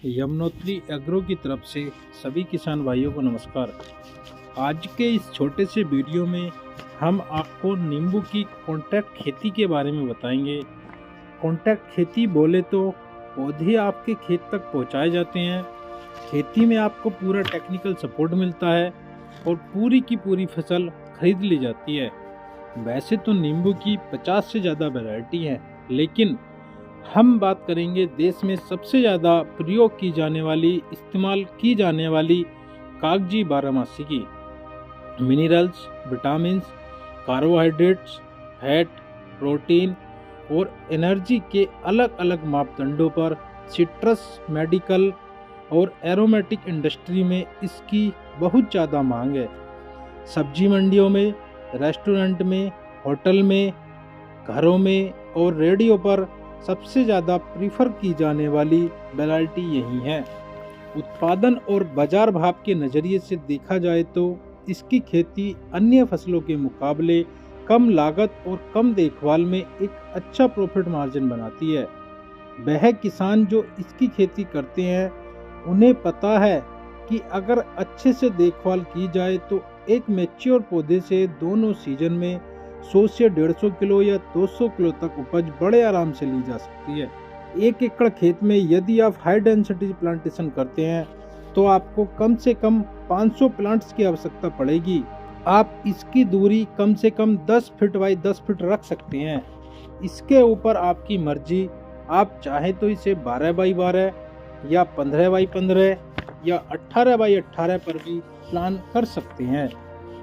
Yamunotri agro की तरफ से सभी किसान भाइयों को नमस्कार। आज के इस छोटे से वीडियो में हम आपको नींबू की कॉन्टैक्ट खेती के बारे में बताएंगे। कॉन्टैक्ट खेती बोले तो पौधे आपके खेत तक पहुंचाए जाते हैं। खेती में आपको पूरा टेक्निकल सपोर्ट मिलता है और पूरी की पूरी फसल खरीद ली जाती है। वैसे तो नींबू की 50 से ज़्यादा वैरायटी हैं, लेकिन हम बात करेंगे देश में सबसे ज़्यादा प्रयोग की जाने वाली, इस्तेमाल की जाने वाली कागजी बारहमासी की। Minerals, vitamins, carbohydrates, fat, protein और एनर्जी के अलग अलग मापदंडों पर सिट्रस, मेडिकल और एरोमेटिक इंडस्ट्री में इसकी बहुत ज़्यादा मांग है। सब्जी मंडियों में, रेस्टोरेंट में, होटल में, घरों में और रेडियो पर सबसे ज़्यादा प्रीफर की जाने वाली वैरायटी यही है। उत्पादन और बाजार भाव के नज़रिए से देखा जाए तो इसकी खेती अन्य फसलों के मुकाबले कम लागत और कम देखभाल में एक अच्छा प्रॉफिट मार्जिन बनाती है। वह किसान जो इसकी खेती करते हैं उन्हें पता है कि अगर अच्छे से देखभाल की जाए तो एक मैच्योर पौधे से दोनों सीजन में 100 से 150 किलो या 200 किलो तक उपज बड़े आराम से ली जा सकती है। 1 एकड़ खेत में यदि आप हाई डेंसिटी प्लांटेशन करते हैं तो आपको कम से कम 500 प्लांट्स की आवश्यकता पड़ेगी। आप इसकी दूरी कम से कम 10 फीट बाई 10 फीट रख सकते हैं। इसके ऊपर आपकी मर्जी, आप चाहे तो इसे 12 बाई 12 या 15 बाई 15 या 18 बाई 18 पर भी प्लान कर सकते हैं।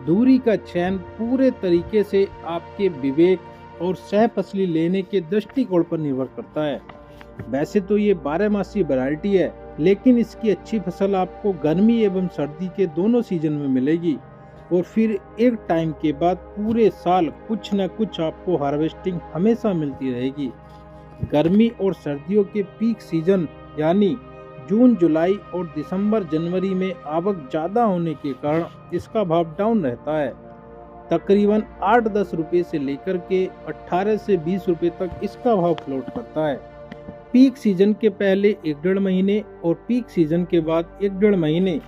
दूरी का चयन पूरे तरीके से आपके विवेक और सह फसली लेने के दृष्टिकोण पर निर्भर करता है। वैसे तो ये 12मासी वैरायटी है, लेकिन इसकी अच्छी फसल आपको गर्मी एवं सर्दी के दोनों सीजन में मिलेगी और फिर एक टाइम के बाद पूरे साल कुछ न कुछ आपको हार्वेस्टिंग हमेशा मिलती रहेगी। गर्मी और सर्दियों के पीक सीजन यानी जून, जुलाई और दिसंबर, जनवरी में आवक ज़्यादा होने के कारण इसका भाव डाउन रहता है। तकरीबन 8-10 रुपये से लेकर के 18 से 20 रुपये तक इसका भाव फ्लोट करता है। पीक सीजन के पहले 1-1.5 महीने और पीक सीजन के बाद 1-1.5 महीने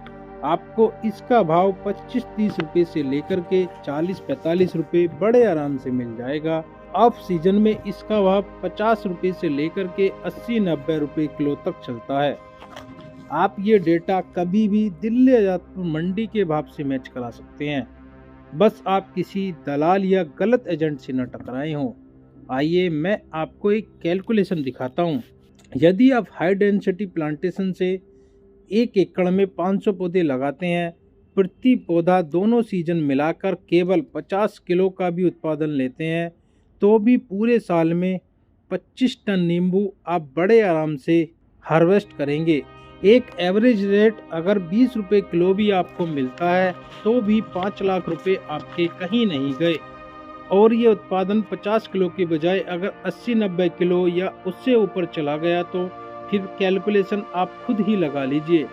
आपको इसका भाव 25-30 रुपये से लेकर के 40-45 रुपये बड़े आराम से मिल जाएगा। ऑफ सीजन में इसका भाव 50 रुपये से लेकर के 80-90 रुपये किलो तक चलता है। आप ये डेटा कभी भी दिल्ली आजादपुर मंडी के भाव से मैच करा सकते हैं, बस आप किसी दलाल या गलत एजेंट से न टकराए हों। आइए मैं आपको एक कैलकुलेशन दिखाता हूँ। यदि आप हाई डेंसिटी प्लांटेशन से 1 एकड़ में 500 पौधे लगाते हैं, प्रति पौधा दोनों सीजन मिलाकर केवल 50 किलो का भी उत्पादन लेते हैं, तो भी पूरे साल में 25 टन नींबू आप बड़े आराम से हार्वेस्ट करेंगे। एक एवरेज रेट अगर 20 रुपये किलो भी आपको मिलता है तो भी 5 लाख रुपए आपके कहीं नहीं गए। और ये उत्पादन 50 किलो के बजाय अगर 80-90 किलो या उससे ऊपर चला गया तो फिर कैलकुलेशन आप खुद ही लगा लीजिए।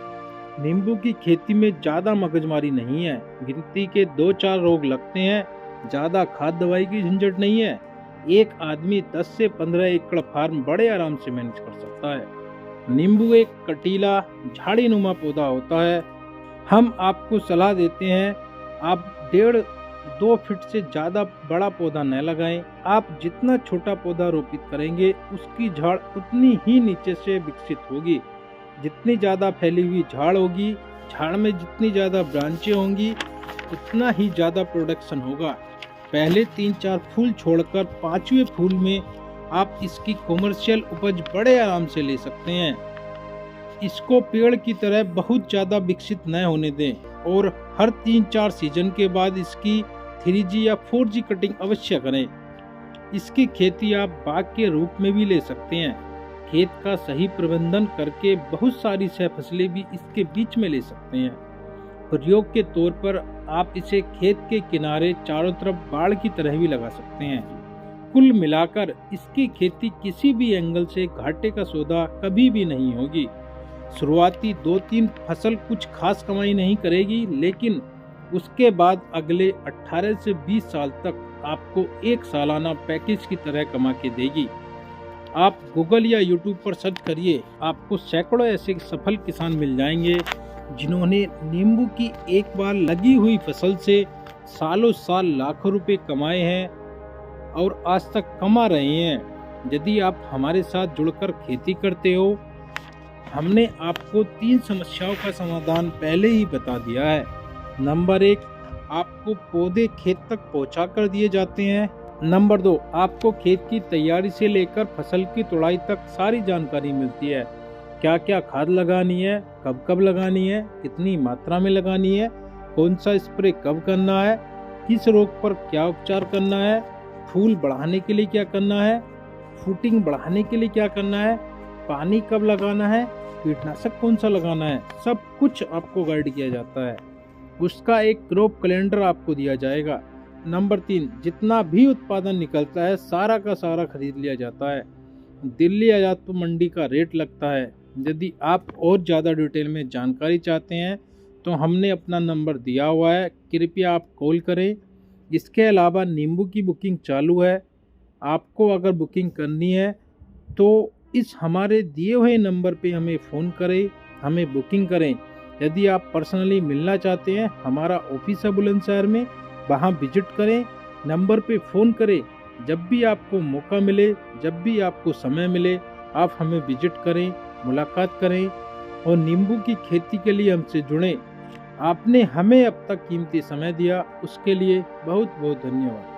नींबू की खेती में ज़्यादा मगजमारी नहीं है, गिनती के 2-4 रोग लगते हैं, ज़्यादा खाद दवाई की झंझट नहीं है। एक आदमी 10 से 15 एकड़ फार्म बड़े आराम से मैनेज कर सकता है। नींबू एक कटीला झाड़ी नुमा पौधा होता है। हम आपको सलाह देते हैं आप 1.5-2 फीट से ज़्यादा बड़ा पौधा न लगाएं। आप जितना छोटा पौधा रोपित करेंगे उसकी झाड़ उतनी ही नीचे से विकसित होगी। जितनी ज़्यादा फैली हुई झाड़ होगी, झाड़ में जितनी ज़्यादा ब्रांचें होंगी, उतना ही ज़्यादा प्रोडक्शन होगा। पहले 3-4 फूल छोड़कर 5वें फूल में आप इसकी कॉमर्शियल उपज बड़े आराम से ले सकते हैं। इसको पेड़ की तरह बहुत ज़्यादा विकसित न होने दें और हर 3-4 सीजन के बाद इसकी 3G या 4G कटिंग अवश्य करें। इसकी खेती आप बाग के रूप में भी ले सकते हैं। खेत का सही प्रबंधन करके बहुत सारी सह फसलें भी इसके बीच में ले सकते हैं। प्रयोग के तौर पर आप इसे खेत के किनारे चारों तरफ बाड़ की तरह भी लगा सकते हैं। कुल मिलाकर इसकी खेती किसी भी एंगल से घाटे का सौदा कभी भी नहीं होगी। शुरुआती 2-3 फसल कुछ खास कमाई नहीं करेगी, लेकिन उसके बाद अगले 18 से 20 साल तक आपको एक सालाना पैकेज की तरह कमा के देगी। आप गूगल या यूट्यूब पर सर्च करिए, आपको सैकड़ों ऐसे सफल किसान मिल जाएंगे जिन्होंने नींबू की एक बार लगी हुई फसल से सालों साल लाखों रुपए कमाए हैं और आज तक कमा रहे हैं। यदि आप हमारे साथ जुड़कर खेती करते हो, हमने आपको 3 समस्याओं का समाधान पहले ही बता दिया है। नंबर 1, आपको पौधे खेत तक पहुंचा कर दिए जाते हैं। नंबर 2, आपको खेत की तैयारी से लेकर फसल की तुड़ाई तक सारी जानकारी मिलती है। क्या क्या खाद लगानी है, कब कब लगानी है, कितनी मात्रा में लगानी है, कौन सा स्प्रे कब करना है, किस रोग पर क्या उपचार करना है, फूल बढ़ाने के लिए क्या करना है, फूटिंग बढ़ाने के लिए क्या करना है, पानी कब लगाना है, कीटनाशक कौन सा लगाना है, सब कुछ आपको गाइड किया जाता है। उसका एक क्रॉप कैलेंडर आपको दिया जाएगा। नंबर 3, जितना भी उत्पादन निकलता है सारा का सारा खरीद लिया जाता है। दिल्ली आजादपुर मंडी का रेट लगता है। यदि आप और ज़्यादा डिटेल में जानकारी चाहते हैं तो हमने अपना नंबर दिया हुआ है, कृपया आप कॉल करें। इसके अलावा नींबू की बुकिंग चालू है। आपको अगर बुकिंग करनी है तो इस हमारे दिए हुए नंबर पे हमें फ़ोन करें, हमें बुकिंग करें। यदि आप पर्सनली मिलना चाहते हैं, हमारा ऑफिस है बुलंदशहर में, वहाँ विजिट करें, नंबर पे फ़ोन करें। जब भी आपको मौका मिले, जब भी आपको समय मिले, आप हमें विजिट करें, मुलाकात करें और नींबू की खेती के लिए हमसे जुड़ें। आपने हमें अब तक कीमती समय दिया, उसके लिए बहुत बहुत धन्यवाद।